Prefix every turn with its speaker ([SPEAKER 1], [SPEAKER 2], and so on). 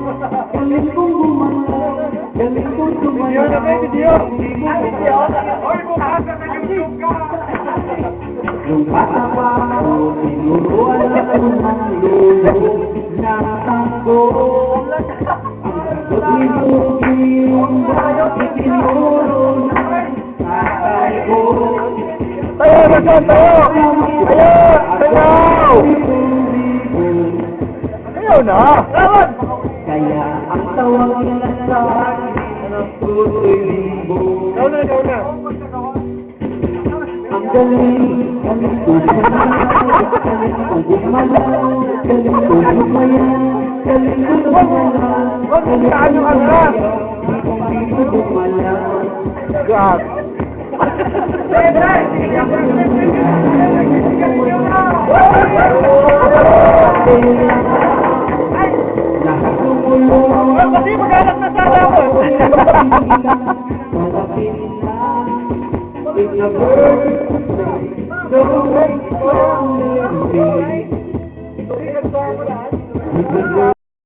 [SPEAKER 1] galing kong gumalaw, galing kong
[SPEAKER 2] Video na may video.
[SPEAKER 1] video.
[SPEAKER 2] Hoy, bukas na YouTube ka.
[SPEAKER 1] Nung bata pa ako, tinuruan ako ng lolo na tanggol. Ang sagot ni Bukiyong dapat itinuro ng tatay ko.
[SPEAKER 2] Tayo, Rason, tayo! Tayo! Tayo! Tayo na! Lawan!
[SPEAKER 1] Kaya ang tawag nila sa akin ang puso'y limbo.
[SPEAKER 2] Ikaw na, ikaw na.
[SPEAKER 1] Ang galing, galing ko galing ko gumalaw, galing ko gumayan, galing ko gumalaw,
[SPEAKER 2] Huwag mo saan yung ano?
[SPEAKER 1] hindi ko gumalaw.
[SPEAKER 2] God.
[SPEAKER 1] Lahat tumulong.
[SPEAKER 2] Kasi mag-anak na sa ako.
[SPEAKER 1] It's a birthday, so make